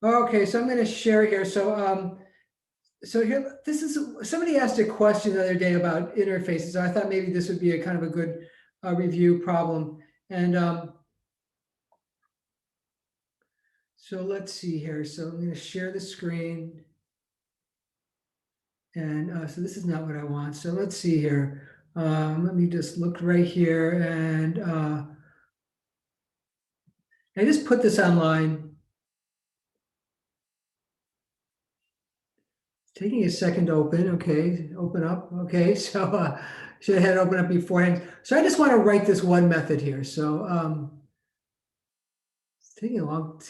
Okay, so I'm going to share here. So here, this is, somebody asked a question the other day about interfaces. So I thought maybe this would be a kind of a good review problem. And so let's see here. So I'm going to share the screen. And so this is not what I want. So let's see here. Let me just look right here. And I just put this online. Taking a second to open. Okay, open up. Okay, so should have had it open up beforehand. So I just want to write this one method here. So it's taking a long.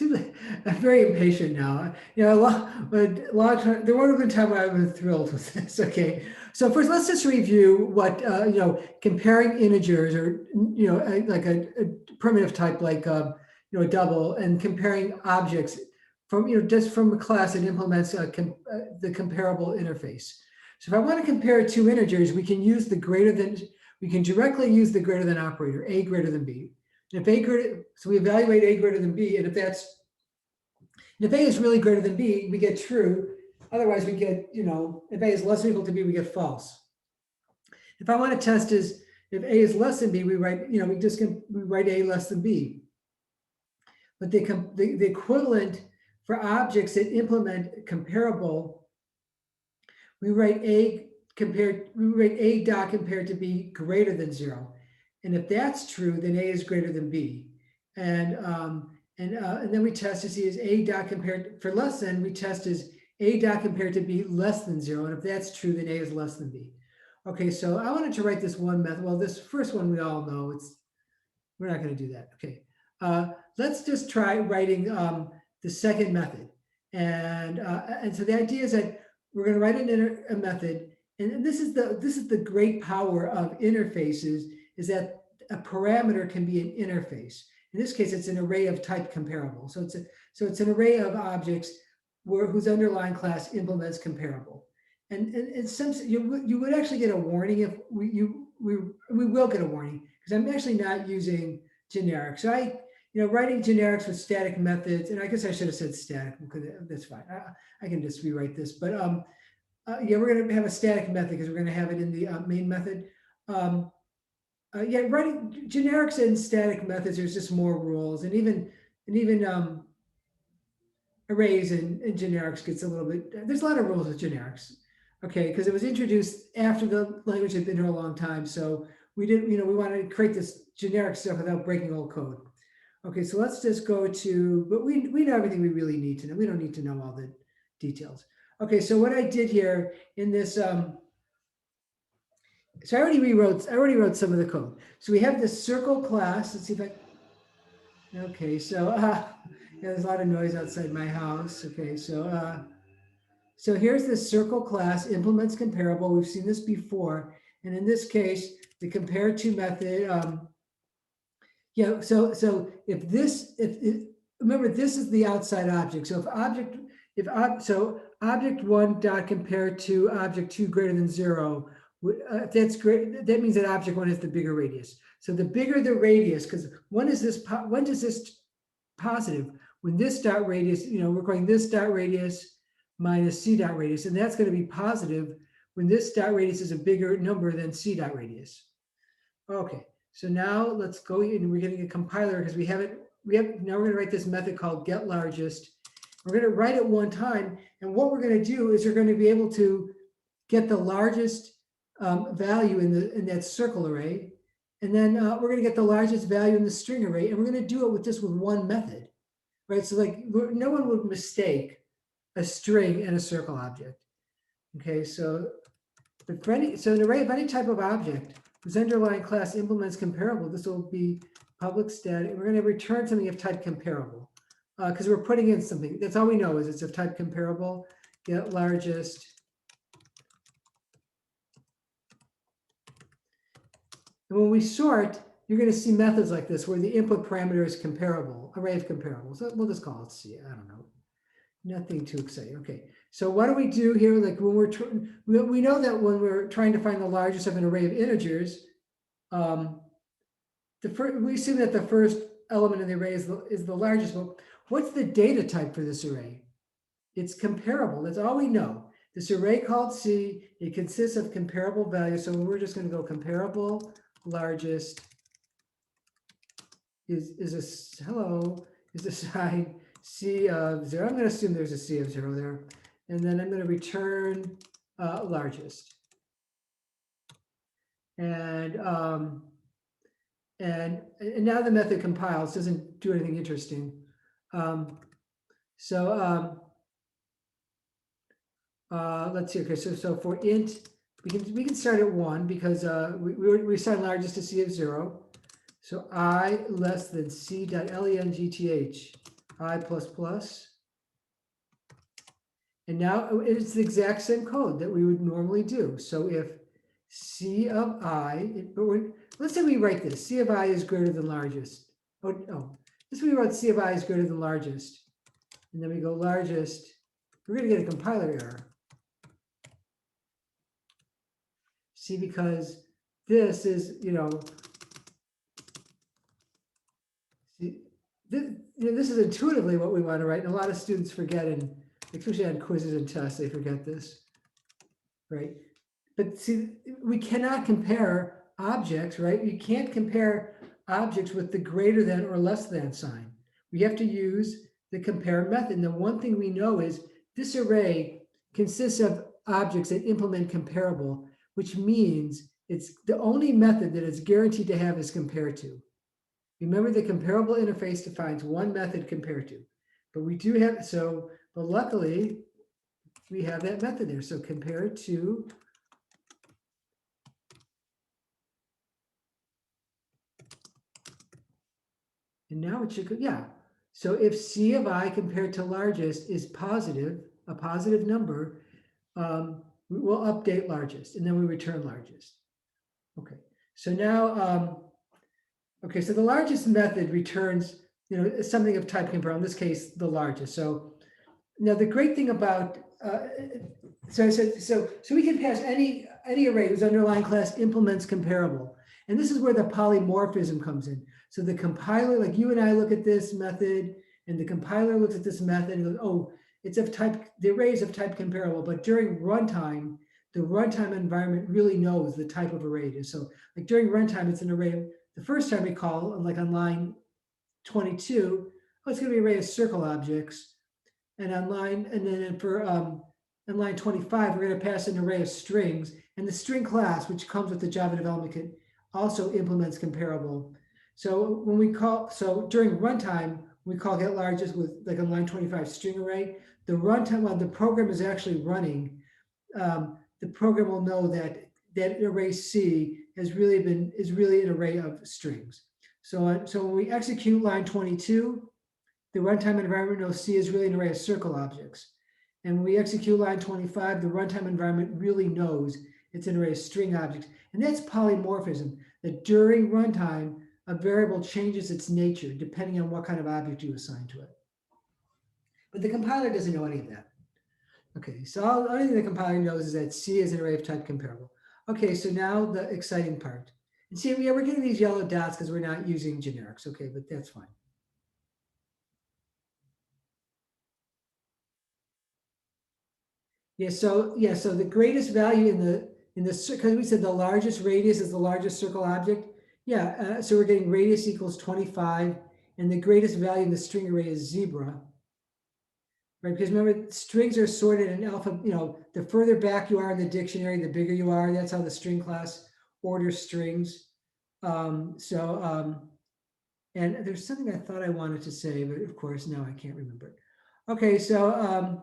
I'm very impatient now. You know, a lot of time, there would have been time when I was thrilled with this. Okay, so first let's just review what you know, comparing integers or you know, like a primitive type like you know, a double, and comparing objects from, you know, just from a class that implements the comparable interface. So if I want to compare two integers, we can use the greater than, we can directly use the greater than operator, a greater than b. And if a greater, so we evaluate a greater than b, and if that's, and if a is really greater than b, we get true. Otherwise, we get, you know, if a is less than or equal to b, we get false. If I want to test is if a is less than b, we write, you know, we write a less than b. But the equivalent for objects that implement comparable, we write a dot compared to b greater than 0. And if that's true, then a is greater than b. And then we test to see is a dot compared, for less than, we test is a dot compared to b less than 0. And if that's true, then a is less than b. Okay, so I wanted to write this one method. Well, this first one we all know, we're not going to do that. Okay, let's just try writing the second method. And so the idea is that we're going to write a method, and this is the great power of interfaces, is that a parameter can be an interface. In this case, it's an array of type comparable. So it's an array of objects whose underlying class implements comparable. And some you would actually get a warning if we will get a warning, because I'm actually not using generics. So you know, writing generics with static methods, and I guess I should have said static, because that's fine. I can just rewrite this, but yeah, we're going to have a static method because we're going to have it in the main method. Yeah, writing generics and static methods, there's just more rules, and even arrays and generics gets a little bit. There's a lot of rules with generics. Okay, because it was introduced after the language had been here a long time, so we didn't, you know, we wanted to create this generic stuff without breaking old code. Okay, so let's just go to, but we know everything we really need to know. We don't need to know all the details. Okay, so what I did here in this, so I already wrote some of the code. So we have this circle class. Let's see if I, okay, so yeah, there's a lot of noise outside my house. Okay, so here's the circle class, implements comparable. We've seen this before. And in this case, the compare to method, yeah, so remember, this is the outside object. So so object 1 dot compare to object 2 greater than 0, if that's great, that means that object 1 is the bigger radius. So the bigger the radius, because when does this positive? When this dot radius, you know, we're going this dot radius minus c dot radius, and that's going to be positive when this dot radius is a bigger number than c dot radius. Okay. So now let's go in, we're getting a compiler because now we're going to write this method called get largest. We're going to write it one time. And what we're going to do is we're going to be able to get the largest value in that circle array. And then we're going to get the largest value in the string array. And we're going to do it with one method, right? So like no one would mistake a string and a circle object. Okay, so an array of any type of object whose underlying class implements comparable, this will be public static. We're going to return something of type comparable because we're putting in something. That's all we know is it's of type comparable. Get largest. And when we sort, you're going to see methods like this where the input parameter is comparable, array of comparables. So we'll just call it C. I don't know. Nothing too exciting. Okay. So what do we do here? Like when we know that when we're trying to find the largest of an array of integers, we assume that the first element in the array is the largest. Well, what's the data type for this array? It's comparable. That's all we know. This array called C, it consists of comparable values. So we're just going to go comparable largest is assigned C of 0. I'm going to assume there's a C of 0 there. And then I'm going to return largest. And now the method compiles, doesn't do anything interesting. Let's see. Okay, so for int, we can start at 1 because we assign largest to C of 0. So I less than C dot length I plus plus. And now it's the exact same code that we would normally do. So if C of I, let's say we write this, C of I is greater than largest. This we wrote C of I is greater than largest. And then we go largest, we're going to get a compiler error. See, because this is, this is intuitively what we want to write. And a lot of students forget, and especially on quizzes and tests, they forget this, right? But see, we cannot compare objects, right? You can't compare objects with the greater than or less than sign. We have to use the compare method. And the one thing we know is this array consists of objects that implement comparable, which means it's the only method that it's guaranteed to have is compare to. Remember, the comparable interface defines one method compare to, but we do have, but luckily we have that method there. So compare to and now it should go, yeah. So if C of I compared to largest is positive, a positive number, we will update largest and then we return largest. Okay, so now, okay, so the largest method returns, something of type comparable, in this case, the largest. So now the great thing about, so we can pass any array whose underlying class implements comparable. And this is where the polymorphism comes in. So the compiler, like you and I look at this method, and the compiler looks at this method and goes, oh, it's of type, the array is of type comparable, but during runtime, the runtime environment really knows the type of array it is. So like during runtime, it's an array. The first time we call, like on line 22, it's going to be an array of circle objects. And on line, and then for on line 25, we're going to pass an array of strings. And the string class, which comes with the Java development kit, also implements comparable. So when we call, so during runtime, we call get largest with like a line 25 string array. The runtime, while the program is actually running, the program will know that that array C is really an array of strings. So when we execute line 22, the runtime environment knows C is really an array of circle objects. And when we execute line 25, the runtime environment really knows it's an array of string objects. And that's polymorphism, that during runtime, a variable changes its nature depending on what kind of object you assign to it. But the compiler doesn't know any of that. Okay, so the only thing the compiler knows is that C is an array of type comparable. Okay, so now the exciting part. And see, yeah, we're getting these yellow dots because we're not using generics, okay, but that's fine. So the greatest value in the because we said the largest radius is the largest circle object. Yeah, so we're getting radius equals 25, and the greatest value in the string array is zebra. Right, because remember, strings are sorted in alpha, the further back you are in the dictionary, the bigger you are. That's how the string class orders strings. And there's something I thought I wanted to say, but of course, now I can't remember it. Okay, so,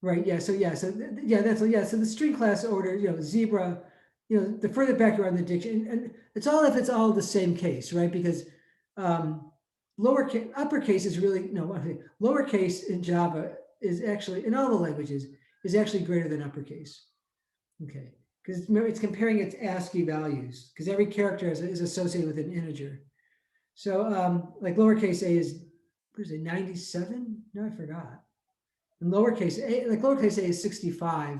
right, so the string class order, zebra, the further back you are in the dictionary, and it's all if it's all the same case, right? Because, uppercase is really, lowercase in Java is actually, in all the languages, is actually greater than uppercase. Okay, because remember, it's comparing its ASCII values, because every character is associated with an integer. So like lowercase a is, what is it, 97? No, I forgot. And lowercase a is 65.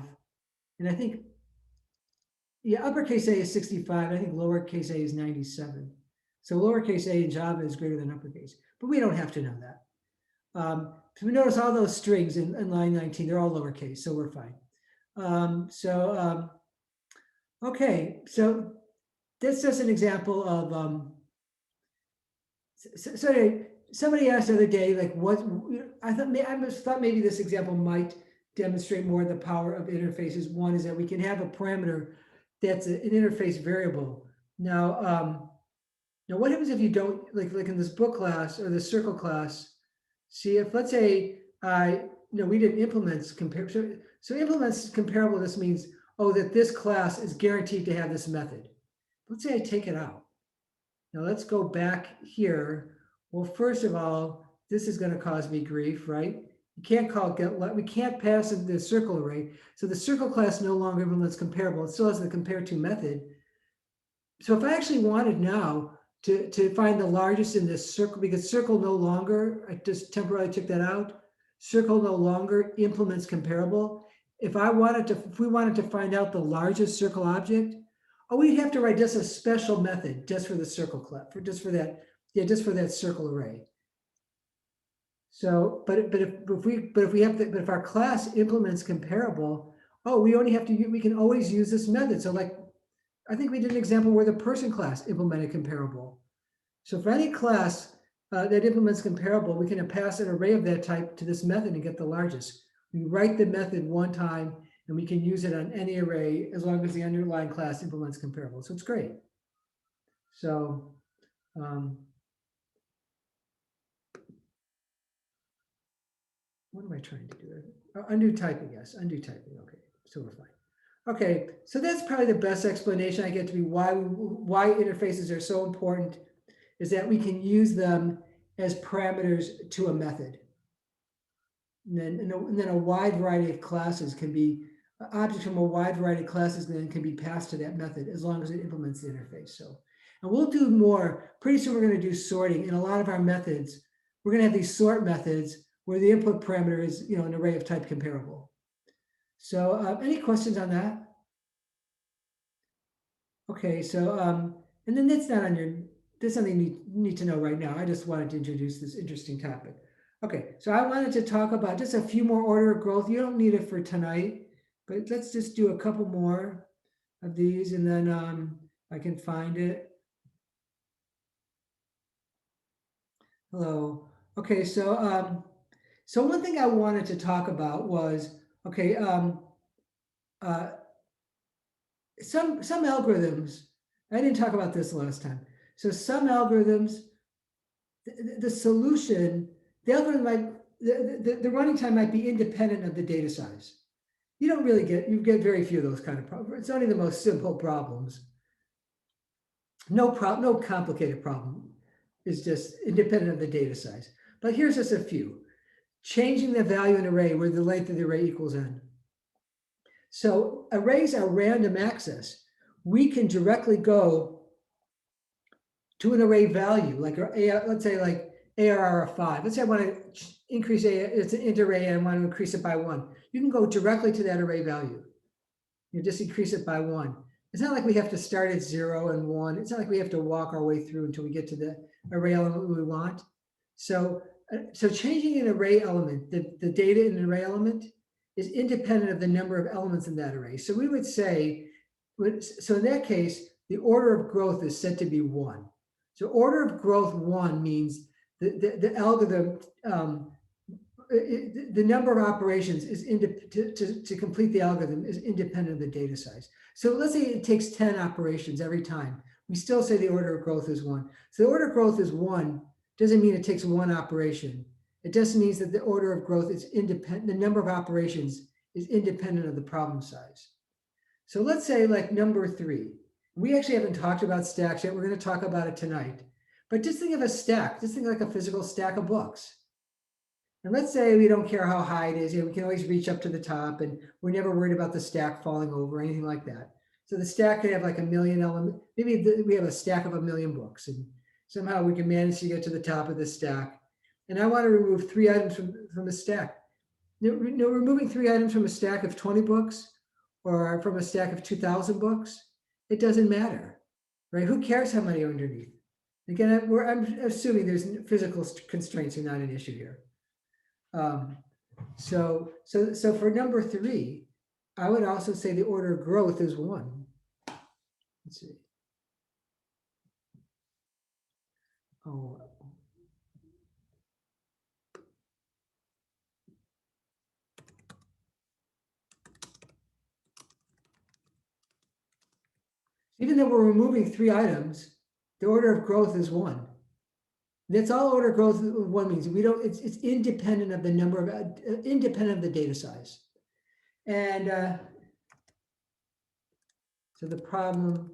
And I think, yeah, uppercase a is 65. I think lowercase a is 97. So lowercase a in Java is greater than uppercase, but we don't have to know that. So we notice all those strings in line 19, they're all lowercase, so we're fine. Okay, so this is an example of, somebody asked the other day, like I thought maybe this example might demonstrate more the power of interfaces. One is that we can have a parameter that's an interface variable. Now what happens if you don't, like in this book class or the circle class, see if, let's say, we did implements compare. So implements comparable, this means, oh, that this class is guaranteed to have this method. Let's say I take it out. Now let's go back here. Well, first of all, this is going to cause me grief, right? You can't call get, we can't pass in the circle array. So the circle class no longer implements comparable. It still has the compare to method. So if I actually wanted now to find the largest in this circle, because circle no longer, I just temporarily took that out. Circle no longer implements comparable. If we wanted to find out the largest circle object, oh, we'd have to write just a special method just for the circle class, just for that circle array. So, but if our class implements comparable, oh, we can always use this method. So like, I think we did an example where the person class implemented comparable. So for any class that implements comparable, we can pass an array of that type to this method and get the largest. We write the method one time and we can use it on any array as long as the underlying class implements comparable. So it's great. So what am I trying to do? Oh, undo typing, yes, undo typing. Okay, so we're fine. Okay, so that's probably the best explanation I get to be why interfaces are so important, is that we can use them as parameters to a method. And then a wide variety of classes can be, objects from a wide variety of classes then can be passed to that method as long as it implements the interface. So, and we'll do more. Pretty soon we're going to do sorting. In a lot of our methods, we're going to have these sort methods where the input parameter is, an array of type comparable. So any questions on that? Okay, so, and then that's not on your, that's something you need to know right now. I just wanted to introduce this interesting topic. Okay, so I wanted to talk about just a few more order of growth. You don't need it for tonight, but let's just do a couple more of these and then I can find it. Hello. Okay, so so one thing I wanted to talk about was, okay, some algorithms, I didn't talk about this last time. So some algorithms, the solution, the algorithm might, the running time might be independent of the data size. You get very few of those kind of problems. It's only the most simple problems. No complicated problem is just independent of the data size. But here's just a few. Changing the value in an array where the length of the array equals n. So arrays are random access. We can directly go to an array value, like let's say like ARR of 5. Let's say I want to increase it's an int array and I want to increase it by 1. You can go directly to that array value. You just increase it by 1. It's not like we have to start at 0 and 1. It's not like we have to walk our way through until we get to the array element we want. So changing an array element, the data in an array element is independent of the number of elements in that array. So we would say, so in that case, the order of growth is set to be 1. So order of growth 1 means the algorithm, the number of operations is to complete the algorithm is independent of the data size. So let's say it takes 10 operations every time. We still say the order of growth is 1. So the order of growth is 1 doesn't mean it takes 1 operation. It just means that the order of growth is independent. The number of operations is independent of the problem size. So let's say like number 3. We actually haven't talked about stacks yet. We're going to talk about it tonight. But just think of a stack. Just think like a physical stack of books. And let's say we don't care how high it is. We can always reach up to the top and we're never worried about the stack falling over or anything like that. So the stack could have like 1 million elements. Maybe we have a stack of 1 million books and somehow we can manage to get to the top of the stack. And I want to remove 3 items from the stack. Removing 3 items from a stack of 20 books or from a stack of 2,000 books, it doesn't matter, right? Who cares how many are underneath? Again, I'm assuming there's physical constraints are not an issue here. So for number 3, I would also say the order of growth is 1. Let's see. Oh. Even though we're removing 3 items, the order of growth is 1. That's all order growth 1 means. We don't. It's independent of the number of independent of the data size, and so the problem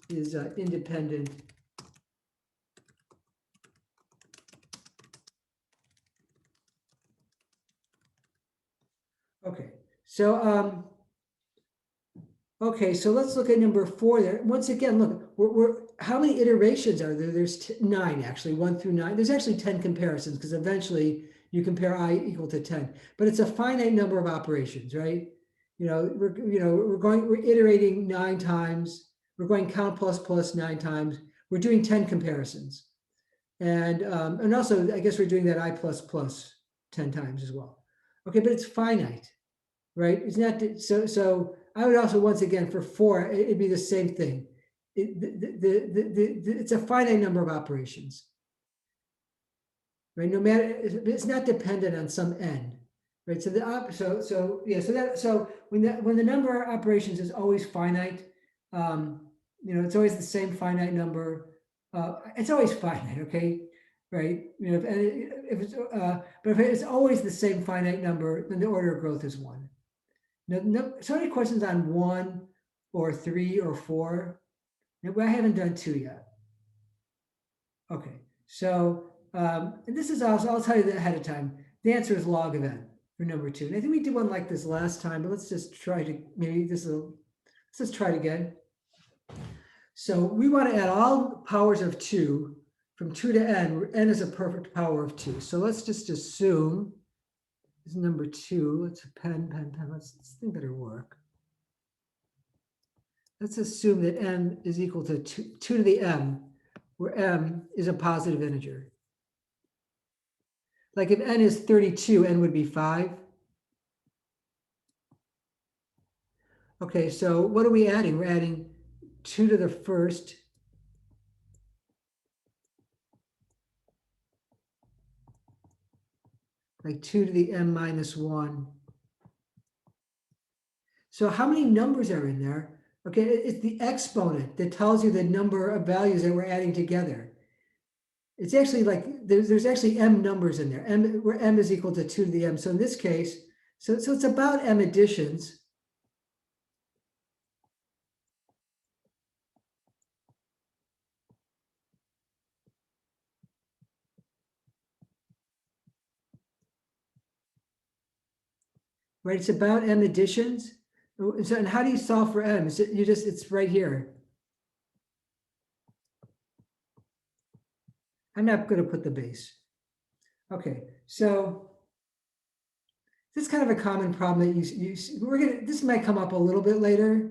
is independent. Okay, so okay, so let's look at number 4 there. Once again, look, we're how many iterations are there? There's 9 actually, 1 through 9. There's actually 10 comparisons because eventually you compare I equal to 10, but it's a finite number of operations, right? We're iterating 9 times. We're going count plus 9 times. We're doing 10 comparisons, and also I guess we're doing that I plus 10 times as well. Okay, but it's finite, right? It's not so. I would also, once again, for 4, it'd be the same thing. It's a finite number of operations, right? No matter, it's not dependent on some n, right? So when the number of operations is always finite, it's always the same finite number. It's always finite, okay, right? If it's always the same finite number, then the order of growth is 1. No, so many questions on 1 or 3 or 4. I haven't done 2 yet. Okay, so and this is also, I'll tell you that ahead of time. The answer is log of n for number 2. And I think we did one like this last time, but let's just try to, let's just try it again. So we want to add all powers of 2 from 2 to n, where n is a perfect power of 2. So let's just assume this is number 2. Let's pen. Let's think better work. Let's assume that n is equal to 2 to the m, where m is a positive integer. Like if n is 32, n would be 5. Okay, so what are we adding? We're adding 2 to the first. Like 2 to the m minus 1. So how many numbers are in there? Okay, it's the exponent that tells you the number of values that we're adding together. It's actually like there's actually m numbers in there, where m is equal to 2 to the m. So in this case, so it's about m additions. Right, it's about m additions. So, and how do you solve for m? It's right here. I'm not going to put the base. Okay, so this is kind of a common problem that this might come up a little bit later.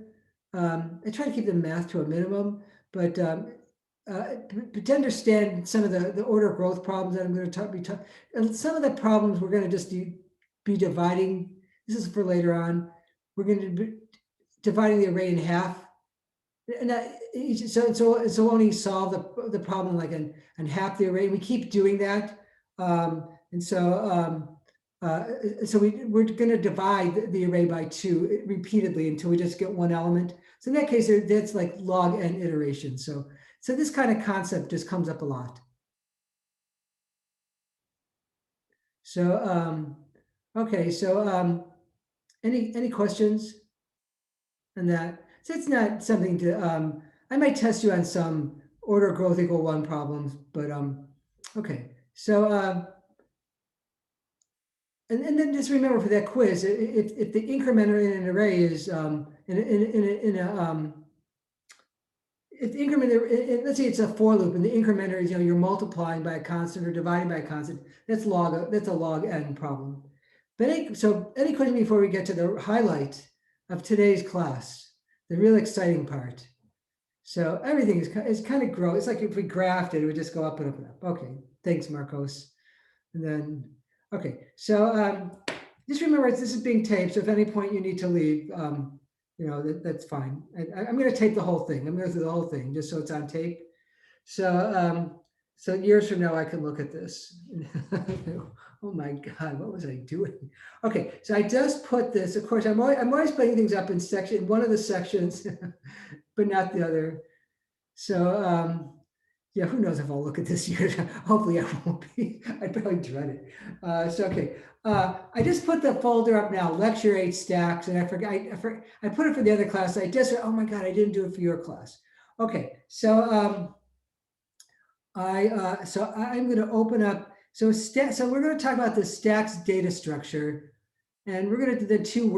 I try to keep the math to a minimum, but to understand some of the order of growth problems that I'm going to and some of the problems we're going to just be dividing. This is for later on. We're going to be dividing the array in half, and so only solve the problem like in half the array. We keep doing that, and so we're going to divide the array by 2 repeatedly until we just get one element. So in that case, that's like log n iterations. So this kind of concept just comes up a lot. So okay, so any questions on that? So it's not something to I might test you on some order of growth equal 1 problems, but okay. So and then just remember for that quiz, if the incrementer in an array is if the incrementer, let's say it's a for loop and the incrementer is you're multiplying by a constant or dividing by a constant, that's a log n problem. But any question before we get to the highlight of today's class, the real exciting part. So everything is kind of grow. It's like if we graphed it, it would just go up and up and up. Okay, thanks, Marcos. And then, okay, so just remember this is being taped. So if at any point you need to leave, that's fine. I'm going to tape the whole thing. I'm going to go through the whole thing just so it's on tape. So years from now, I can look at this. Oh my God, what was I doing? Okay, so I just put this. Of course, I'm always putting things up in one of the sections, but not the other. So yeah, who knows if I'll look at this year? Hopefully, I won't be. I'd probably dread it. Okay. I just put the folder up now, Lecture 8 stacks, and I forgot. I put it for the other class. Oh my God, I didn't do it for your class. Okay, so I'm going to open up. So we're going to talk about the stacks data structure, and we're going to do the two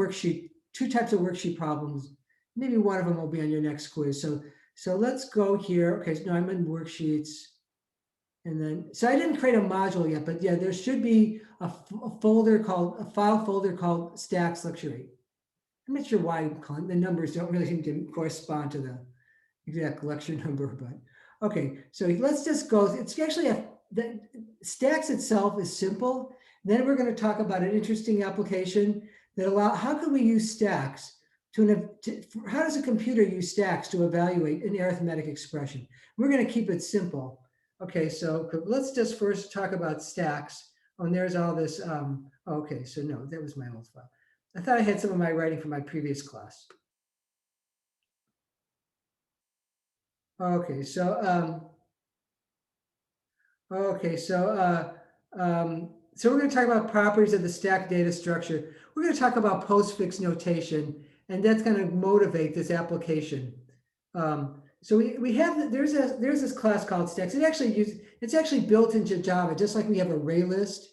types of worksheet problems. Maybe one of them will be on your next quiz. So let's go here. Okay, so now I'm in worksheets. And then, so I didn't create a module yet, but yeah, there should be a file folder called stacks lecture 8. I'm not sure why the numbers don't really seem to correspond to the exact lecture number, but okay. So let's just go. It's actually the stacks itself is simple. Then we're going to talk about an interesting application that how can we use stacks how does a computer use stacks to evaluate an arithmetic expression? We're going to keep it simple. Okay, so let's just first talk about stacks. Oh, and there's all this. Okay, so no, that was my old file. I thought I had some of my writing from my previous class. Okay, so so we're going to talk about properties of the stack data structure. We're going to talk about postfix notation, and that's going to motivate this application. So we have there's this class called stacks. It's actually built into Java, just like we have array list.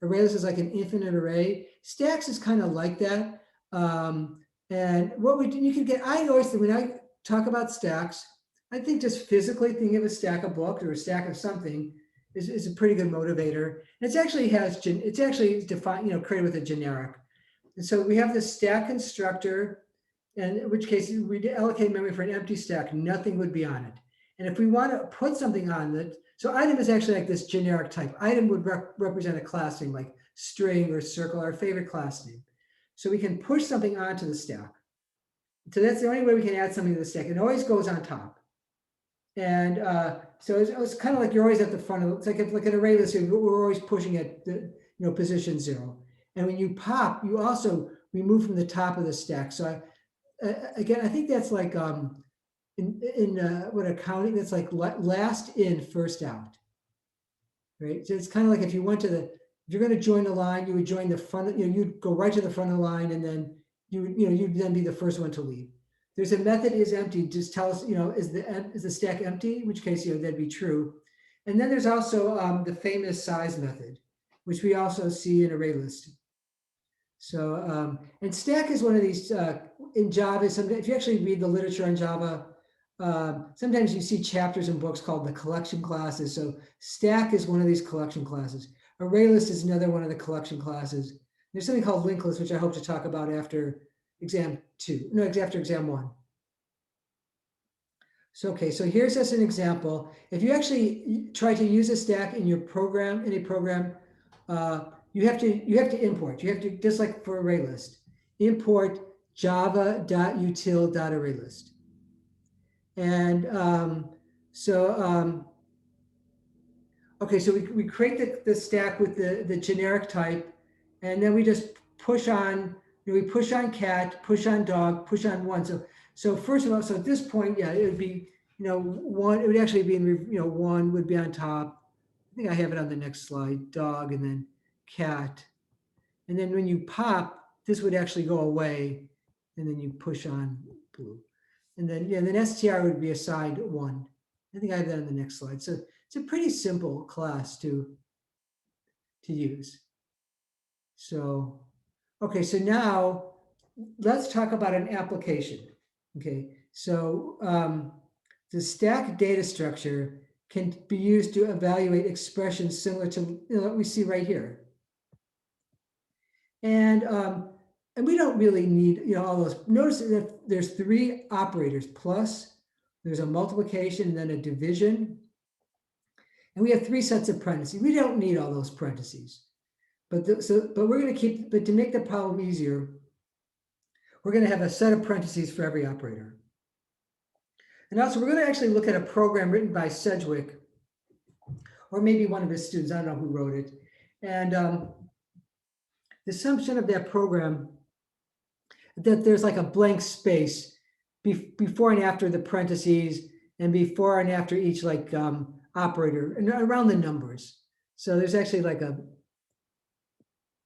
Array list is like an infinite array. Stacks is kind of like that. And what you can get, I always think when I talk about stacks, I think just physically thinking of a stack of books or a stack of something is a pretty good motivator. And it's actually defined, created with a generic. And so we have this stack constructor, and in which case we allocate memory for an empty stack, nothing would be on it. And if we want to put something on it, so item is actually like this generic type. Item would represent a class name like string or circle, our favorite class name. So we can push something onto the stack. So that's the only way we can add something to the stack. It always goes on top. And so it's kind of like you're always at the front of it. It's like an array list. We're always pushing at the position 0. And when you pop, you also remove from the top of the stack. So again, I think that's like in what accounting, that's like last in, first out. Right. So it's kind of like if you went to if you're going to join a line, you would join the front. You'd go right to the front of the line, and then you'd then be the first one to leave. There's a method is empty. Just tell us, is the stack empty? In which case, that'd be true. And then there's also the famous size method, which we also see in array list. So and stack is one of these in Java. If you actually read the literature on Java, sometimes you see chapters in books called the collection classes. So stack is one of these collection classes. Array list is another one of the collection classes. There's something called linked list, which I hope to talk about after exam 2. No, after exam 1. So okay, so here's just an example. If you actually try to use a stack in your program, you have to import. You have to, just like for array list, import java.util.ArrayList. And okay, so we create the stack with the generic type, and then we just push on. We push on cat, push on dog, push on 1. So first of all, so at this point, yeah, it would be 1. It would actually be 1 would be on top. I think I have it on the next slide. Dog, and then cat, and then when you pop, this would actually go away, and then you push on blue, and then then str would be assigned 1. I think I have that on the next slide. So it's a pretty simple class to use. So okay, so now let's talk about an application. Okay, so the stack data structure can be used to evaluate expressions similar to what we see right here. And we don't really need all those. Notice that there's 3 operators: plus, there's a multiplication, and then a division. And we have 3 sets of parentheses. We don't need all those parentheses. But we're going to keep, but to make the problem easier, we're going to have a set of parentheses for every operator. And also, we're going to actually look at a program written by Sedgwick, or maybe one of his students. I don't know who wrote it. And the assumption of that program, that there's like a blank space before and after the parentheses, and before and after each like operator, and around the numbers. So there's actually like a,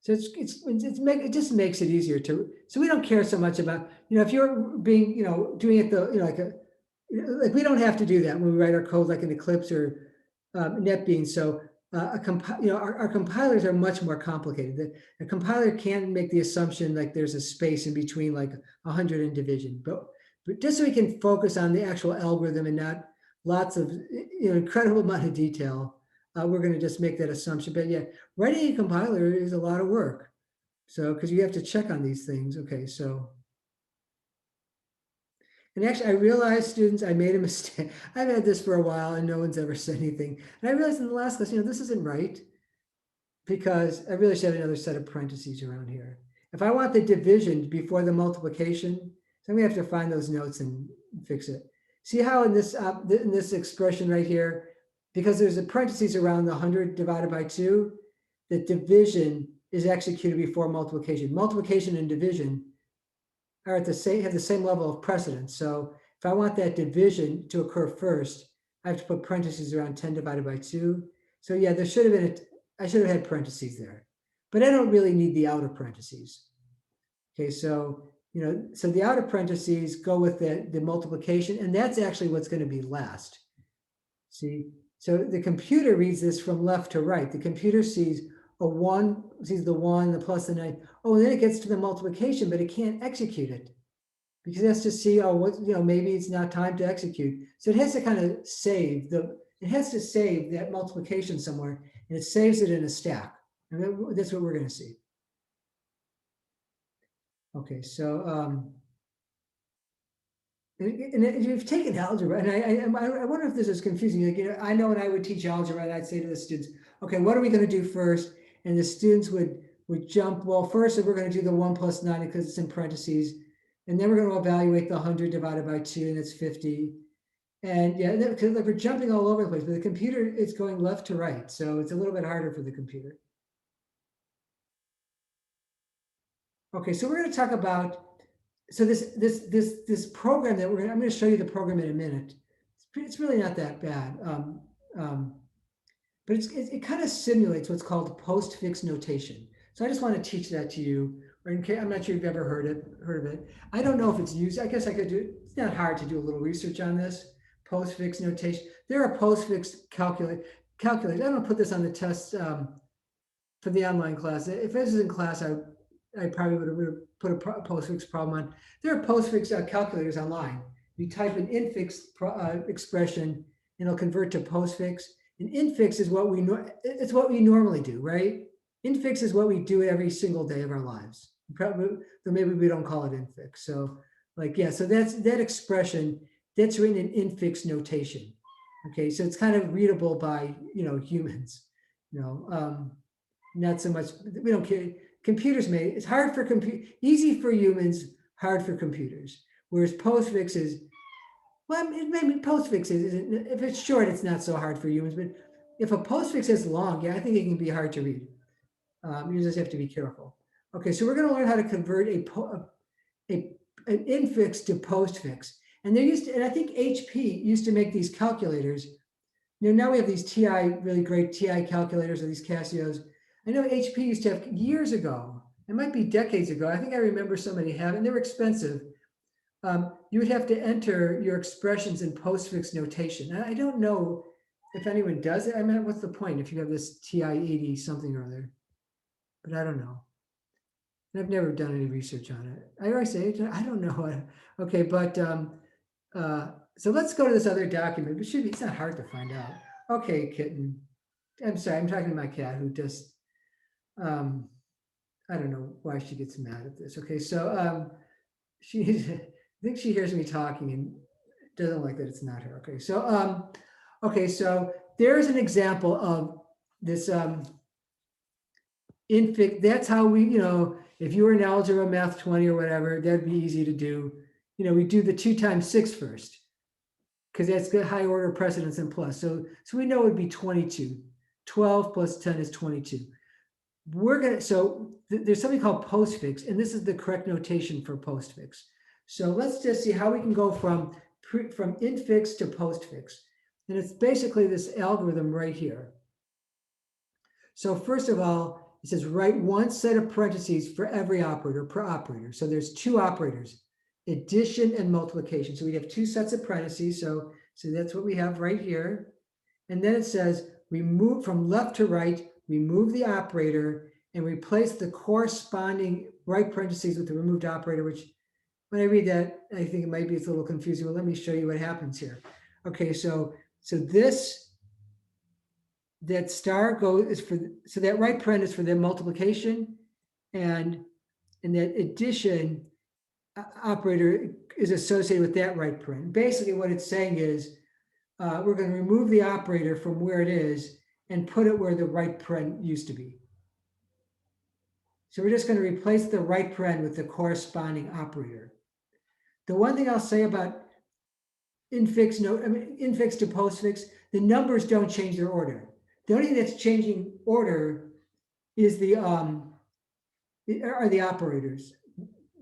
so it just makes it easier to, so we don't care so much about, if you're being, doing it like we don't have to do that when we write our code like in Eclipse or NetBeans. So our compilers are much more complicated. The compiler can make the assumption like there's a space in between like 100 and division, but just so we can focus on the actual algorithm and not lots of incredible amount of detail, we're going to just make that assumption. But yeah, writing a compiler is a lot of work. So because you have to check on these things. Okay, so. And actually, I realized, students, I made a mistake. I've had this for a while and no one's ever said anything. And I realized in the last class, this isn't right, because I really should have another set of parentheses around here. If I want the division before the multiplication, then we have to find those notes and fix it. See how in this expression right here, because there's a parentheses around the 100 divided by 2, the division is executed before multiplication. Multiplication and division are at the same, have the same level of precedence. So if I want that division to occur first, I have to put parentheses around 10 divided by 2. So yeah, there should have been, I should have had parentheses there, but I don't really need the outer parentheses. Okay, so, so the outer parentheses go with the multiplication, and that's actually what's going to be last. See, so the computer reads this from left to right. The computer sees a 1, sees the 1, the plus, the 9. Oh, and then it gets to the multiplication, but it can't execute it because it has to see, maybe it's not time to execute. So it has to kind of save it has to save that multiplication somewhere, and it saves it in a stack. And that's what we're going to see. Okay, so and if you've taken algebra, and I wonder if this is confusing. Like, I know when I would teach algebra, and I'd say to the students, okay, what are we going to do first? And the students would jump, well, first we're going to do the 1 plus 9 because it's in parentheses. And then we're going to evaluate the 100 divided by 2, and it's 50. And yeah, because we're jumping all over the place, but the computer, it's going left to right. So it's a little bit harder for the computer. Okay, so we're going to talk about, so this program that I'm going to show you the program in a minute. It's really not that bad. But it kind of simulates what's called postfix notation. So I just want to teach that to you. Or in case, I'm not sure if you've ever heard of it. I don't know if it's used. I guess I could do. It's not hard to do a little research on this postfix notation. There are postfix calculators. I don't put this on the test for the online class. If this is in class, I probably would have put a postfix problem on. There are postfix calculators online. You type an infix expression, and it'll convert to postfix. And infix is what it's what we normally do, right? Infix is what we do every single day of our lives. Probably, so maybe we don't call it infix. So so that expression that's written in infix notation. Okay, so it's kind of readable by humans. Not so much. We don't care. Computers it's hard for easy for humans, hard for computers. Whereas postfix is, well, maybe postfix is, if it's short, it's not so hard for humans. But if a postfix is long, yeah, I think it can be hard to read. You just have to be careful. Okay, so we're going to learn how to convert an infix to postfix. And and I think HP used to make these calculators. Now we have these really great TI calculators, or these Casios. I know HP used to have years ago. It might be decades ago. I think I remember somebody having. They were expensive. You would have to enter your expressions in postfix notation. And I don't know if anyone does it. I mean, what's the point if you have this TI-80 something or other? But I don't know. And I've never done any research on it. I always say, I don't know. Okay, but so let's go to this other document. It's not hard to find out. Okay, kitten. I'm sorry, I'm talking to my cat who just, I don't know why she gets mad at this. Okay, so I think she hears me talking, and doesn't like that it's not her. Okay, so there's an example of this infix. That's how we, if you were in algebra, math 20 or whatever, that'd be easy to do. We do the 2 times 6 first, because that's got high order precedence and plus. So we know it would be 22. 12 plus 10 is 22. There's something called postfix, and this is the correct notation for postfix. So let's just see how we can go from infix to postfix. And it's basically this algorithm right here. So first of all, it says write one set of parentheses for every operator per operator. So there's 2 operators, addition and multiplication. So we have 2 sets of parentheses. So that's what we have right here. And then it says remove from left to right, remove the operator and replace the corresponding right parentheses with the removed operator, which when I read that, I think it's a little confusing. Well, let me show you what happens here. Okay, so that star is so that right paren is for the multiplication, and that addition operator is associated with that right paren. Basically, what it's saying is we're going to remove the operator from where it is and put it where the right paren used to be. So we're just going to replace the right paren with the corresponding operator. The one thing I'll say about infix to postfix, the numbers don't change their order. The only thing that's changing order is are the operators,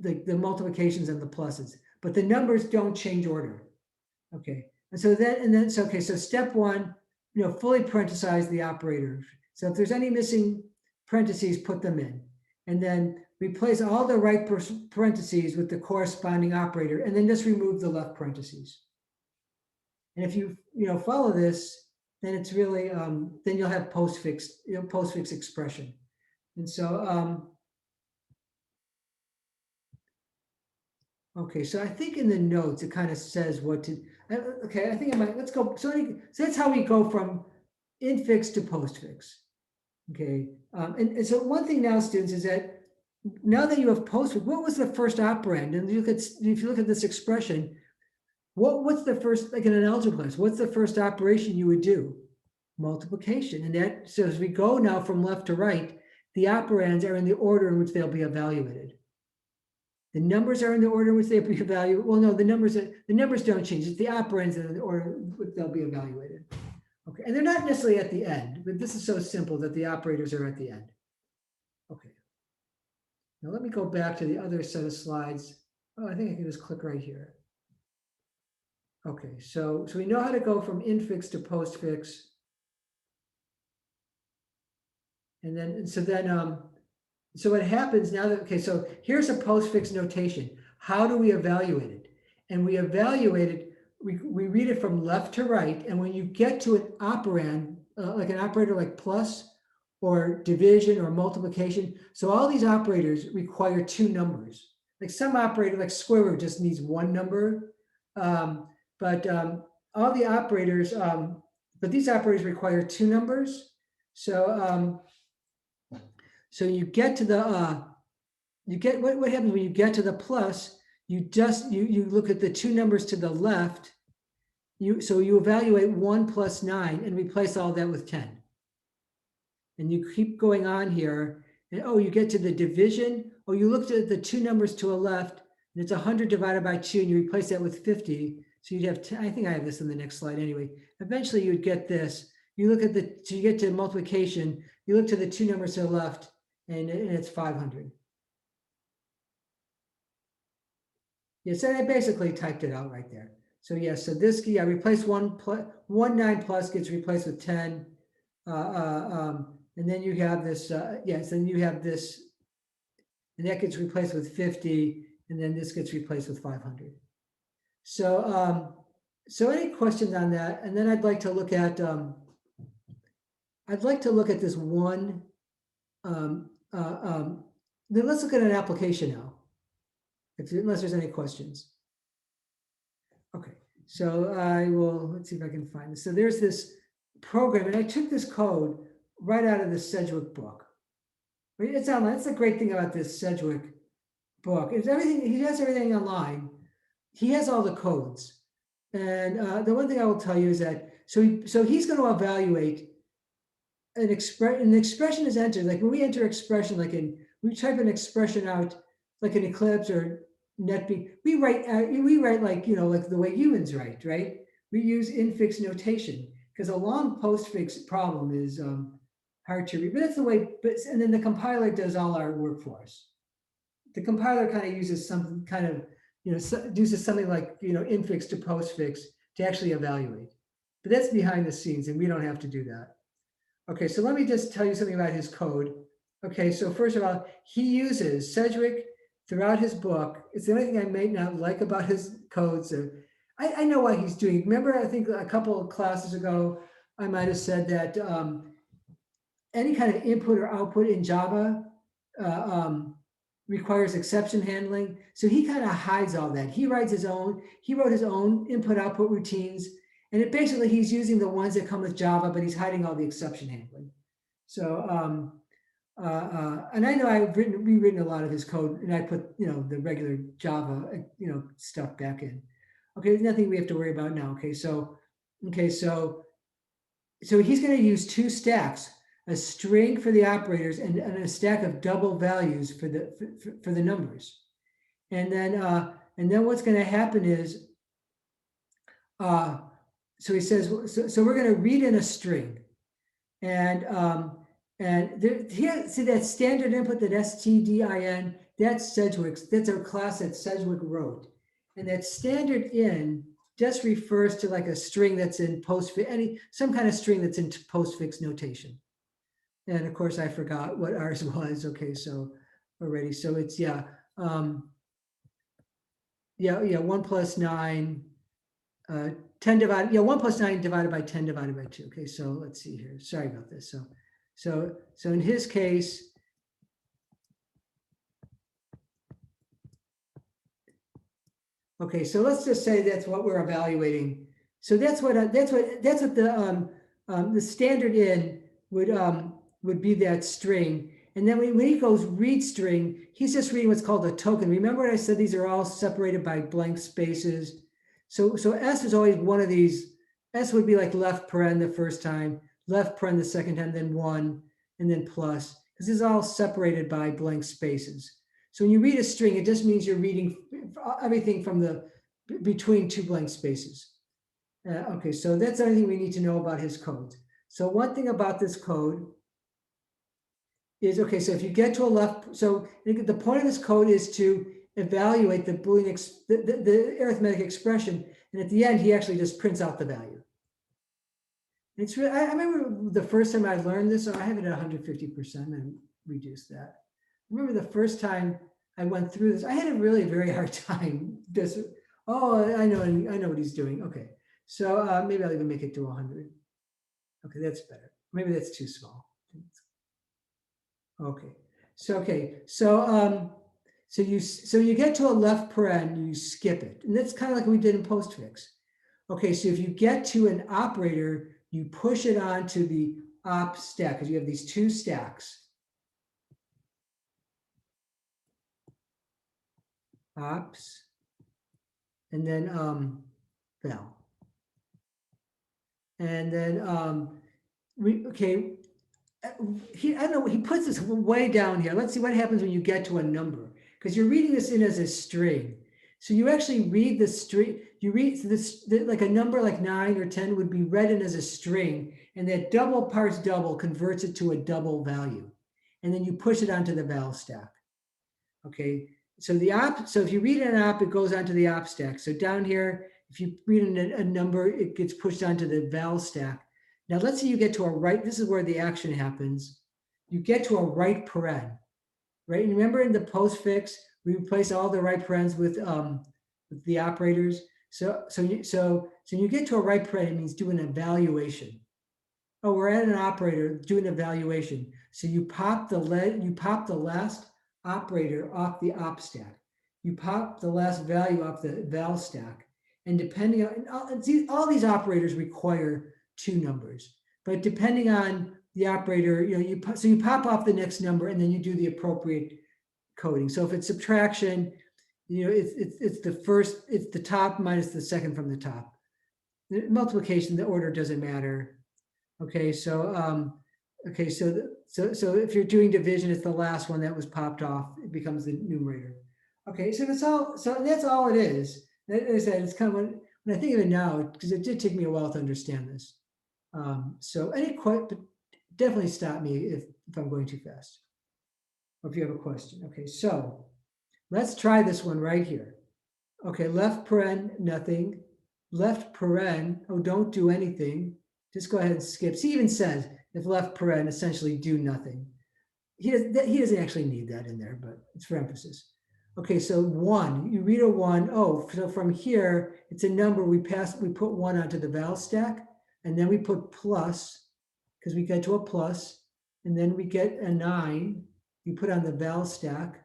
the multiplications and the pluses, but the numbers don't change order. Okay, so step 1, fully parenthesize the operator. So if there's any missing parentheses, put them in, and then replace all the right parentheses with the corresponding operator, and then just remove the left parentheses. And if you follow this, then it's really then you'll have postfix expression. And so okay, so I think in the notes it kind of says what to. Okay, I think I might. Let's go. So that's how we go from infix to postfix. Okay, and so one thing now, students, is that now that you have postfix, what was the first operand? And if you look at this expression, what's the first, like in an algebra class, what's the first operation you would do? Multiplication. And so as we go now from left to right, the operands are in the order in which they'll be evaluated. The numbers are in the order in which they'll be evaluated. Well, no, the numbers don't change. It's the operands that are in the order in which they'll be evaluated. Okay, and they're not necessarily at the end, but this is so simple that the operators are at the end. Okay. Now let me go back to the other set of slides. Oh, I think I can just click right here. Okay, so we know how to go from infix to postfix. And then, so what happens now that, okay, so here's a postfix notation. How do we evaluate it? And we evaluate it, we read it from left to right. And when you get to an operand, like an operator like plus or division or multiplication, so all these operators require 2 numbers. Like some operator, like square root, just needs 1 number. But all the operators, but these operators require 2 numbers. So you get to the what happens when you get to the plus? You look at the 2 numbers to the left. So you evaluate 1 plus 9 and replace all that with 10. And you keep going on here, and you get to the division. You looked at the 2 numbers to the left, and it's 100 divided by 2, and you replace that with 50. So you'd have, I think I have this in the next slide anyway. Eventually you'd get this. You look at so you get to multiplication, you look to the 2 numbers to the left, and it's 500. Yeah, so I basically typed it out right there. So yes, so this, replace 1 9 plus gets replaced with 10. And then you have this, then you have this, and that gets replaced with 50, and then this gets replaced with 500. So, so any questions on that? And then I'd like to look at this one. Then let's look at an application now, unless there's any questions. Okay, so let's see if I can find this. So there's this program, and I took this code right out of the Sedgwick book. It's online. That's the great thing about this Sedgwick book. It's everything. He has everything online. He has all the codes. And the one thing I will tell you is that, so he's going to evaluate an expression is entered. Like when we enter expression, we type an expression out, like an Eclipse or NetBeans, we write like, like the way humans write, right? We use infix notation because a long postfix problem is hard to read, but that's the way, and then the compiler does all our work for us. The compiler kind of uses some kind of, uses something like, infix to postfix to actually evaluate. But that's behind the scenes and we don't have to do that. Okay, so let me just tell you something about his code. Okay, so first of all, he uses Sedgwick throughout his book. It's the only thing I may not like about his code. So I know what he's doing. Remember, I think a couple of classes ago, I might have said that any kind of input or output in Java requires exception handling. So he kind of hides all that. He wrote his own input output routines. And it basically, he's using the ones that come with Java, but he's hiding all the exception handling. So, and I know I've rewritten a lot of his code, and I put, the regular Java, stuff back in. Okay, there's nothing we have to worry about now. Okay, so he's going to use two stacks, a string for the operators and a stack of double values for the numbers. And then what's going to happen is, so he says, so we're going to read in a string, and here, see that standard input, that stdin, that's Sedgwick's. That's our class that Sedgwick wrote, and that standard in just refers to like a string that's in postfix, some kind of string that's in postfix notation. And of course, I forgot what ours was. Okay, so already, so it's 1 plus 9. 10 divided, 1 plus 9 divided by 10 divided by 2. Okay, so let's see here. Sorry about this. So in his case, okay, so let's just say that's what we're evaluating. So that's what the standard in would be, that string. And then when he goes read string, he's just reading what's called a token. Remember what I said? These are all separated by blank spaces. So S is always one of these. S would be like left paren the first time, left paren the second time, then 1, and then plus, because this is all separated by blank spaces. So when you read a string, it just means you're reading everything from between two blank spaces. Okay, so that's everything we need to know about his code. So one thing about this code is, okay, so if you get to a left, so the point of this code is to evaluate the Boolean, the arithmetic expression, and at the end, he actually just prints out the value. It's really, I remember the first time I learned this, so I have it at 150% and reduced that. I remember the first time I went through this, I had a really very hard time. I know what he's doing. Okay, so maybe I'll even make it to 100. Okay, that's better. Maybe that's too small. Okay, so you get to a left paren, you skip it, and that's kind of like we did in postfix. Okay, so if you get to an operator, you push it onto the op stack, because you have these two stacks. Ops, and then val. And then I don't know, he puts this way down here. Let's see what happens when you get to a number, because you're reading this in as a string. So you actually read the string, you read this, like a number like 9 or 10 would be read in as a string, and that double parts double converts it to a double value. And then you push it onto the val stack. Okay, so if you read an op, it goes onto the op stack. So down here, if you read a number, it gets pushed onto the val stack. Now let's say you get to a right, this is where the action happens. You get to a right paren, right? And remember in the postfix, we replace all the right parens with the operators. So you get to a right paren, it means do an evaluation. Oh, we're at an operator, do an evaluation. So you pop the last operator off the op stack. You pop the last value off the val stack. And depending on, all these operators require 2 numbers, but depending on the operator, you pop off the next number and then you do the appropriate coding. So if it's subtraction, it's the top minus the second from the top. the multiplication, the order doesn't matter. Okay, so so if you're doing division, it's the last one that was popped off. It becomes the numerator. Okay, so that's all. So that's all it is. As I said, it's kind of when I think of it now, because it did take me a while to understand this. So definitely stop me if I'm going too fast, or if you have a question. Okay, so let's try this one right here. Okay, left paren, nothing. Left paren, oh, don't do anything. Just go ahead and skip. He even says, if left paren, essentially do nothing. He doesn't actually need that in there, but it's for emphasis. Okay, so 1, you read a 1. Oh, so from here, it's a number we put 1 onto the val stack, and then we put plus, because we get to a plus, and then we get a 9, you put on the val stack.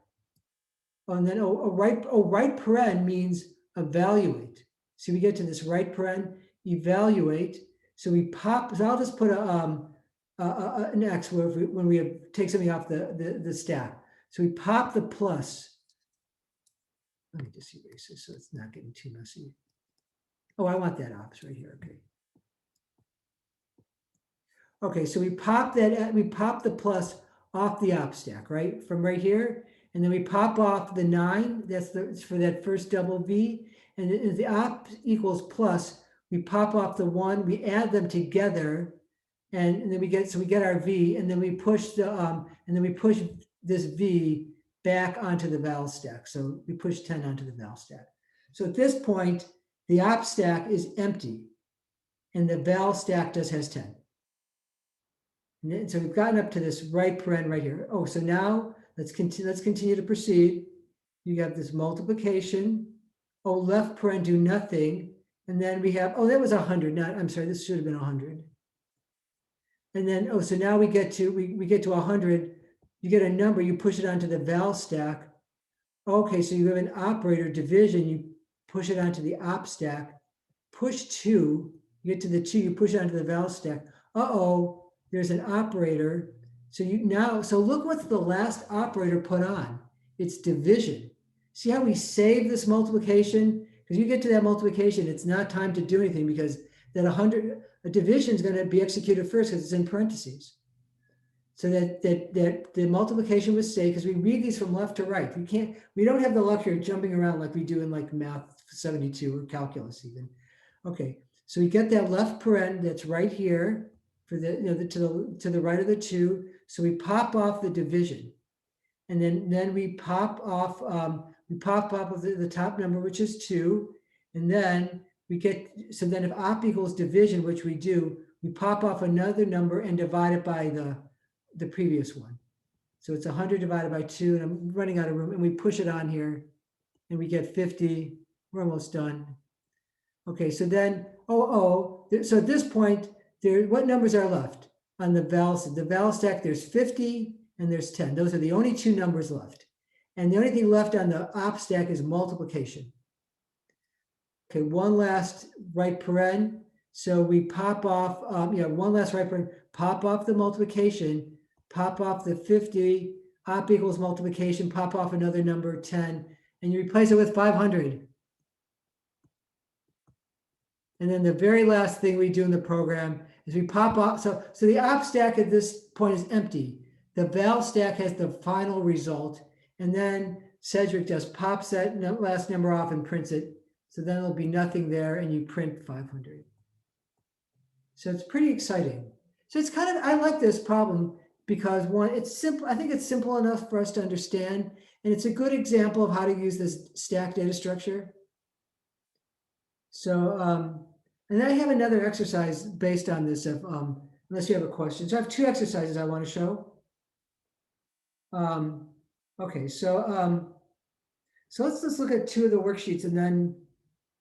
Oh, and then right paren means evaluate. So we get to this right paren, evaluate. So we pop, so I'll just put an X when we take something off the stack. So we pop the plus. Let me just erase this so it's not getting too messy. Oh, I want that ops right here. Okay. Okay, so we pop the plus off the op stack, right? From right here. And then we pop off the 9, it's for that first double V. And if the op equals plus, we pop off the 1, we add them together, and then we get our V, and then we push this V back onto the val stack. So we push 10 onto the val stack. So at this point, the op stack is empty, and the val stack just has 10. And so we've gotten up to this right paren right here. Oh, so now let's continue to proceed. You have this multiplication. Oh, left paren do nothing. And then we have, oh, that was 100. I'm sorry, this should have been 100. And then, oh, so now we get to 100. You get a number, you push it onto the val stack. Okay, so you have an operator division, you push it onto the op stack, push 2, you get to the 2, you push it onto the val stack. Uh-oh, there's an operator. So look what's the last operator put on. It's division. See how we save this multiplication? Because you get to that multiplication, it's not time to do anything because that a division is going to be executed first because it's in parentheses. So that the multiplication was saved because we read these from left to right. We don't have the luxury of jumping around like we do in like math 72 or calculus even. Okay, so we get that left paren that's right here for to the right of the 2. So we pop off the division, and then we pop off of the top number, which is 2, and then we get, so then if op equals division, which we do, we pop off another number and divide it by the previous one. So it's 100 divided by 2, and I'm running out of room, and we push it on here, and we get 50. We're almost done. Okay, so then, so at this point, what numbers are left on the val stack? There's 50 and there's 10. Those are the only 2 numbers left. And the only thing left on the op stack is multiplication. Okay, one last right paren. So we pop off, one last right paren, pop off the multiplication, pop off the 50, op equals multiplication, pop off another number, 10, and you replace it with 500. And then the very last thing we do in the program is we pop off. So the op stack at this point is empty. The val stack has the final result. And then Cedric just pops that last number off and prints it. So then there'll be nothing there, and you print 500. So it's pretty exciting. So it's I like this problem because one, it's simple. I think it's simple enough for us to understand. And it's a good example of how to use this stack data structure. So, and then I have another exercise based on this, unless you have a question. So I have 2 exercises I want to show. Okay, so let's just look at 2 of the worksheets, and then,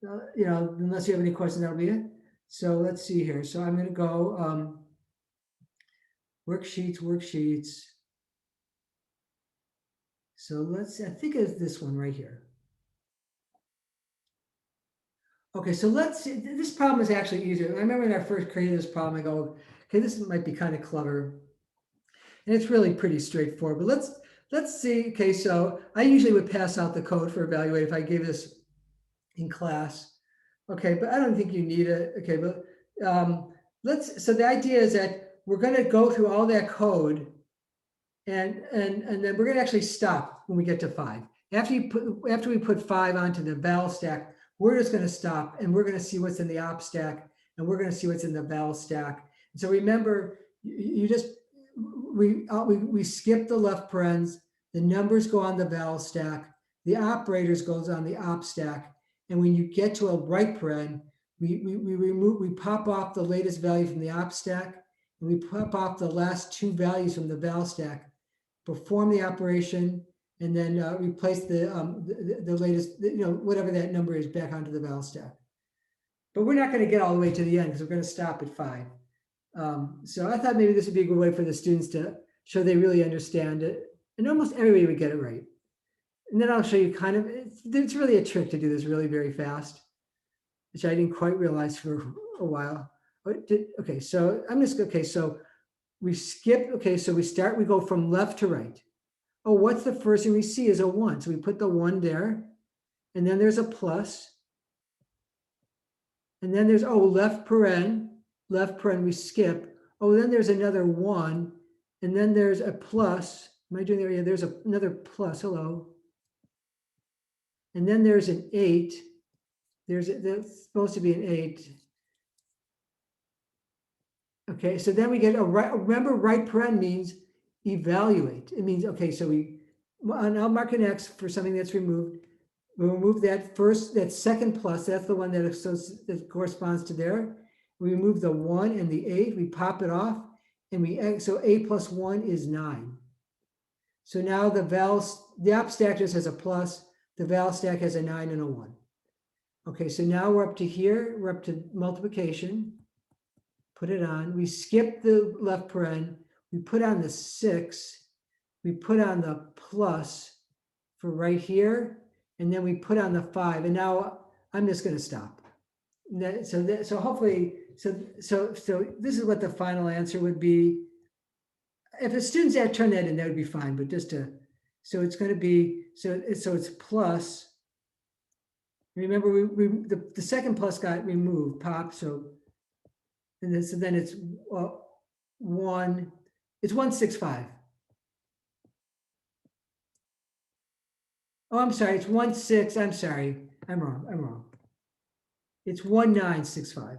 unless you have any questions, that'll be it. So let's see here. So I'm going to go worksheets. So I think it's this one right here. Okay, so let's see. This problem is actually easier. I remember when I first created this problem, I go, okay, this might be kind of clever. And it's really pretty straightforward, but let's see. Okay, so I usually would pass out the code for evaluate if I gave this in class. Okay, but I don't think you need it. Okay, but so the idea is that we're gonna go through all that code and then we're gonna actually stop when we get to 5. After we put 5 onto the val stack, we're just gonna stop and we're gonna see what's in the op stack and we're gonna see what's in the val stack. So remember, you just, we skip the left parens, the numbers go on the val stack, the operators goes on the op stack. And when you get to a right paren, we pop off the latest value from the op stack and we pop off the last 2 values from the val stack, perform the operation, and then replace the latest, whatever that number is back onto the val stack. But we're not going to get all the way to the end because we're going to stop at 5. So I thought maybe this would be a good way for the students to show they really understand it. And almost everybody would get it right. And then I'll show you kind of, it's really a trick to do this really very fast, which I didn't quite realize for a while. Okay, so so we skip, so we go from left to right. Oh, what's the first thing we see is a 1. So we put the 1 there, and then there's a plus. And then there's, left paren, we skip. Oh, then there's another 1, and then there's a plus. Am I doing that? Yeah, there's another plus, hello. And then there's an 8. There's supposed to be an 8. Okay, so then we get a right, remember right paren means evaluate. It means, okay, so I'll mark an X for something that's removed. We'll remove that second plus, that's the one that corresponds to there. We remove the 1 and the 8, we pop it off, and so 8 plus 1 is 9. So now the op stack just has a plus, the val stack has a 9 and a 1. Okay, so now we're up to here, we're up to multiplication. Put it on, we skip the left paren, we put on the 6, we put on the plus for right here, and then we put on the 5, and now I'm just going to stop. So hopefully, so this is what the final answer would be. If the students had turned that in, that would be fine, but so it's going to be, so it's plus. Remember, the second plus got removed, pop, so then it's 1, it's 165. Oh, I'm sorry, it's 16, I'm sorry, I'm wrong. It's 1965.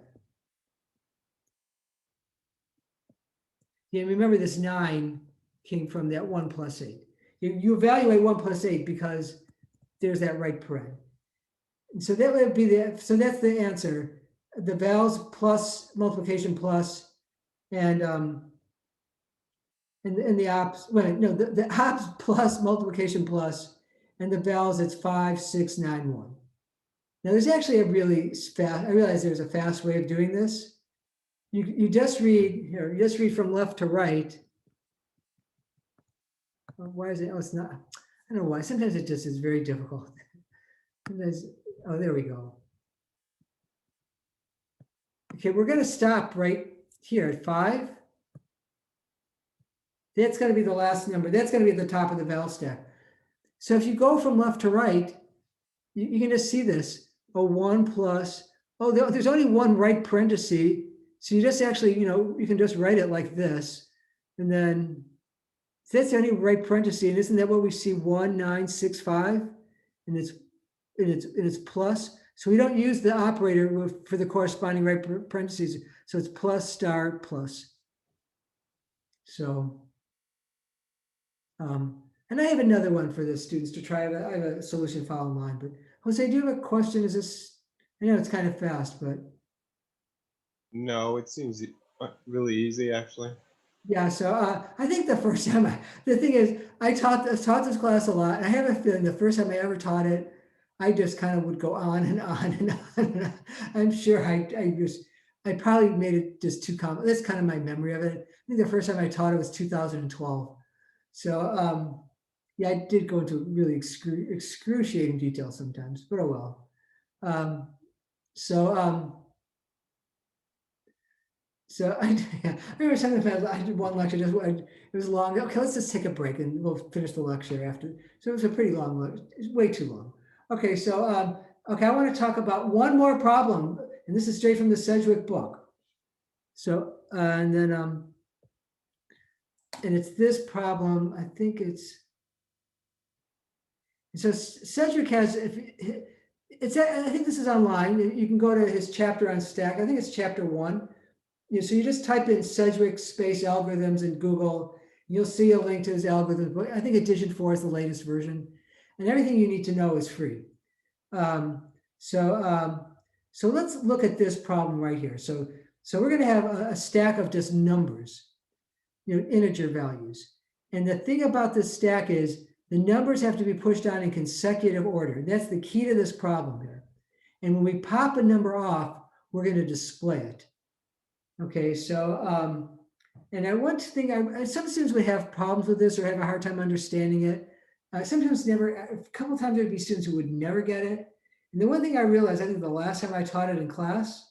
Yeah, remember this 9 came from that 1 plus 8. You evaluate 1 plus 8 because there's that right paren. And so that would be so that's the answer. The vals plus multiplication plus, and the ops, the ops plus multiplication plus, and the vals, it's 5, 6, 9, 1. Now there's actually a really fast, I realize there's a fast way of doing this. You just read here, you just read from left to right. Why is it? Oh, it's not. I don't know why. Sometimes it just is very difficult. Oh, there we go. Okay, we're going to stop right here at 5. That's going to be the last number. That's going to be at the top of the val stack. So if you go from left to right, you can just see this. 1 plus, there's only 1 right parenthesis. So you just actually, you can just write it like this. And then so that's the only right parenthesis. And isn't that what we see? 1965, and it's plus. So we don't use the operator for the corresponding right parentheses. So it's plus star plus. So, and I have another one for the students to try. I have a solution file in mind, but Jose, do you have a question? Is this, I know it's kind of fast, but. No, it seems really easy, actually. Yeah, so I think the first time, the thing is, I taught this class a lot. And I have a feeling the first time I ever taught it, I just kind of would go on and on and on. And on. I'm sure I probably made it just too common. That's kind of my memory of it. I think the first time I taught it was 2012. So yeah, I did go into really excruciating detail sometimes, but oh well. So I remember something I did one lecture, it was long. Okay, let's just take a break and we'll finish the lecture after. So it was a pretty long lecture, it's way too long. Okay, so Okay, I want to talk about one more problem, and this is straight from the Sedgwick book. So, and then, and it's this problem, I think so Sedgwick has, I think this is online. You can go to his chapter on stack. I think it's chapter 1. So you just type in Sedgwick space algorithms in Google. You'll see a link to his algorithm. I think edition 4 is the latest version, and everything you need to know is free. So let's look at this problem right here. So we're going to have a stack of just numbers, integer values. And the thing about this stack is the numbers have to be pushed on in consecutive order. That's the key to this problem here. And when we pop a number off, we're going to display it. Okay, so, and one thing, some students would have problems with this or have a hard time understanding it. Sometimes a couple of times there'd be students who would never get it. And the one thing I realized, I think the last time I taught it in class,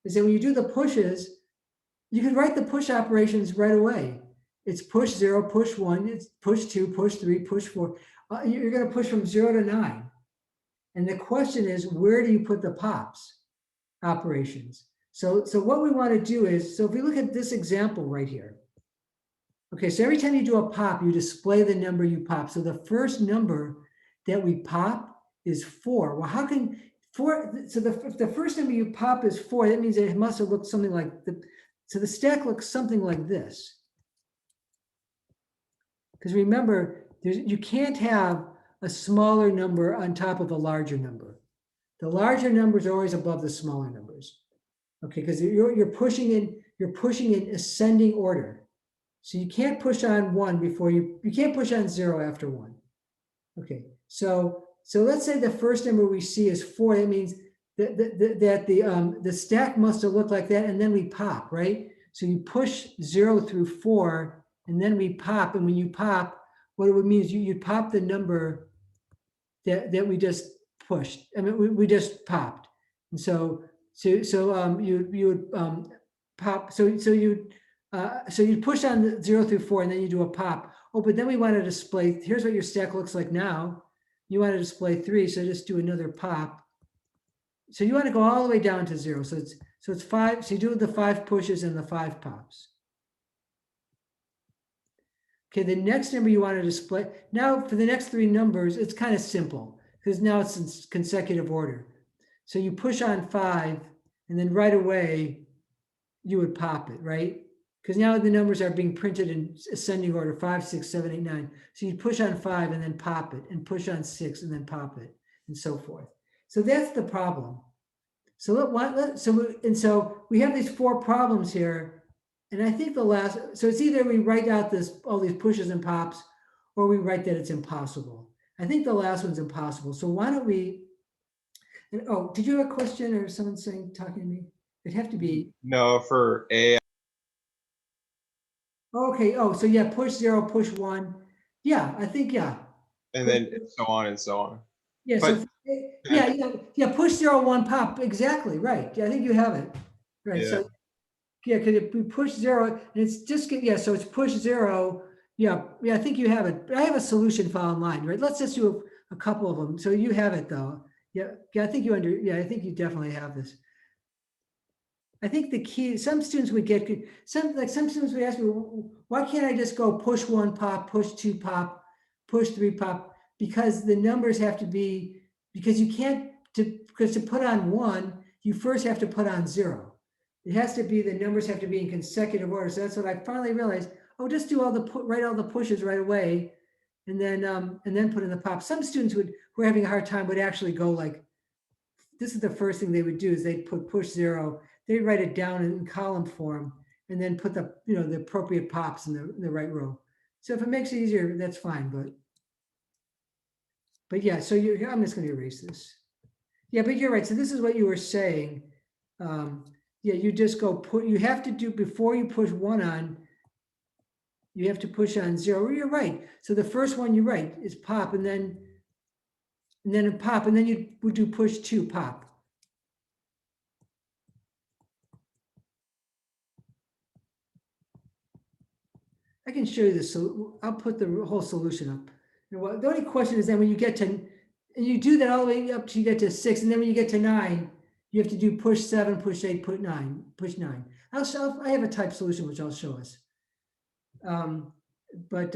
is that when you do the pushes, you can write the push operations right away. It's push 0, push 1, it's push 2, push 3, push 4. You're going to push from 0 to 9. And the question is, where do you put the pops operations? So what we want to do is, so if we look at this example right here, okay, so every time you do a pop, you display the number you pop. So the first number that we pop is 4. Well, how can 4, so if the first number you pop is 4, that means it must have looked something like, so the stack looks something like this. Because remember, you can't have a smaller number on top of a larger number. The larger numbers are always above the smaller numbers. Okay, because you're pushing in ascending order. So you can't push on 1 before you can't push on 0 after 1. Okay, so let's say the first number we see is 4. That means that the stack must have looked like that, and then we pop, right? So you push 0 through 4, and then we pop. And when you pop, what it would mean is you'd pop the number that we just pushed. I mean, we just popped. And so you would pop. So you push on the 0 through 4, and then you do a pop. Oh, but then we want to display. Here's what your stack looks like now. You want to display 3, so just do another pop. So you want to go all the way down to 0. So it's 5. So you do the 5 pushes and the 5 pops. Okay, the next number you want to display. Now for the next 3 numbers, it's kind of simple because now it's in consecutive order. So you push on 5, and then right away you would pop it, right? Because now the numbers are being printed in ascending order, 5, 6, 7, 8, 9. So you push on 5 and then pop it, and push on 6 and then pop it, and so forth. So that's the problem. So we have these 4 problems here. And I think so it's either we write out all these pushes and pops, or we write that it's impossible. I think the last one's impossible. So why don't we, did you have a question or someone talking to me? It'd have to be. No, for A. Okay, so yeah, push 0, push 1. Yeah, I think, yeah. And then so on and so on. Yeah, But, yeah, push 0, 1, pop, exactly, right. Yeah, I think you have it. Right, yeah. so yeah, because if we push 0, and it's just, so it's push 0. Yeah, I think you have it. But I have a solution file online, right? Let's just do a couple of them. So you have it though. Yeah, I think I think you definitely have this. I think the key, some students would get, some students would ask me, why can't I just go push 1 pop, push 2 pop, push 3 pop? Because the numbers have to be, because you can't, because to put on 1, you first have to put on 0. It has to be, the numbers have to be in consecutive order. So that's what I finally realized. Oh, just do write all the pushes right away, and then put in the pop. Some students who are having a hard time would actually go like, this is the first thing they would do is they'd put push 0. They'd write it down in column form, and then put the the appropriate pops in the right row. So if it makes it easier, that's fine. But yeah, so I'm just going to erase this. Yeah, but you're right. So this is what you were saying. Yeah, you just go you have to do, before you push 1 on, you have to push on 0. You're right. So the first one you write is pop, and then a pop, and then you would do push 2 pop. I can show you this. So I'll put the whole solution up. The only question is then when you get to and you do that all the way up till you get to 6, and then when you get to 9, you have to do push 7, push 8, push 9, push 9. I have a type solution which I'll show us. But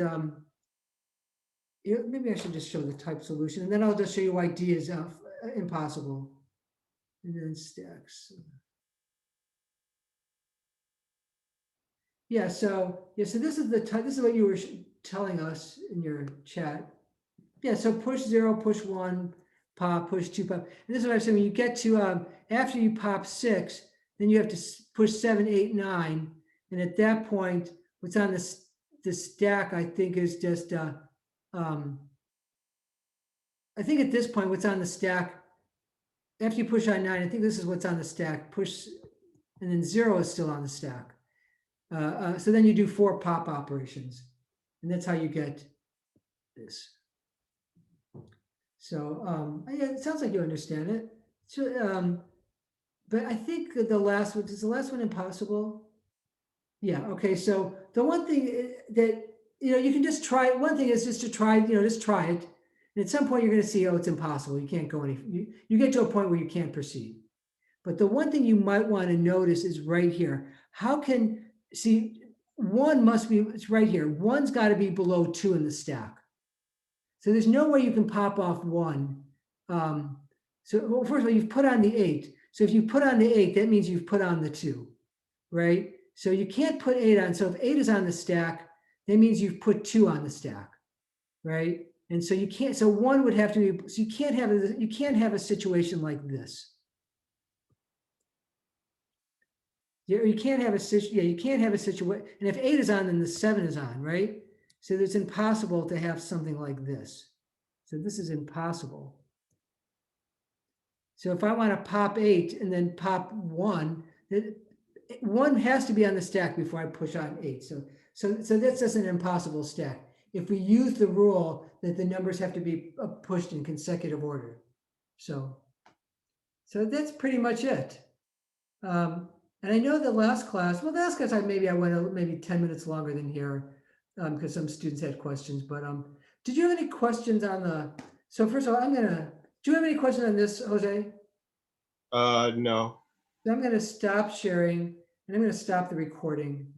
maybe I should just show the type solution, and then I'll just show you why D is impossible. And then stacks. Yeah, so this is the type. This is what you were telling us in your chat. Yeah, so push 0, push 1, pop, push 2, pop. And this is what I'm saying. When you get to after you pop 6, then you have to push 7, 8, 9, and at that point, what's on the stack, I think, is just I think at this point, what's on the stack after you push on 9, I think this is what's on the stack. Push, and then 0 is still on the stack. So then you do 4 pop operations, and that's how you get this. So yeah, it sounds like you understand it. So, but I think the last one, is the last one impossible? Yeah, okay, so the one thing that, you can just try, one thing is just to try, just try it. And at some point you're gonna see, oh, it's impossible, you can't go you get to a point where you can't proceed. But the one thing you might wanna notice is right here. How can, see, 1 must be, it's right here, 1's gotta be below 2 in the stack. So there's no way you can pop off 1. Well, first of all, you've put on the 8. So if you put on the 8, that means you've put on the 2, right? So you can't put 8 on. So if 8 is on the stack, that means you've put 2 on the stack, right? And so you can't, so 1 would have to be, so you can't have a situation like this. You can't have you can't have a situation, and if 8 is on, then the 7 is on, right? So it's impossible to have something like this. So this is impossible. So if I want to pop 8 and then pop 1, 1 has to be on the stack before I push on 8. So that's just an impossible stack. If we use the rule that the numbers have to be pushed in consecutive order. So that's pretty much it. And I know the last class, I went maybe 10 minutes longer than here because some students had questions. But did you have any questions on so first of all, do you have any questions on this, Jose? No. So I'm going to stop sharing and I'm going to stop the recording.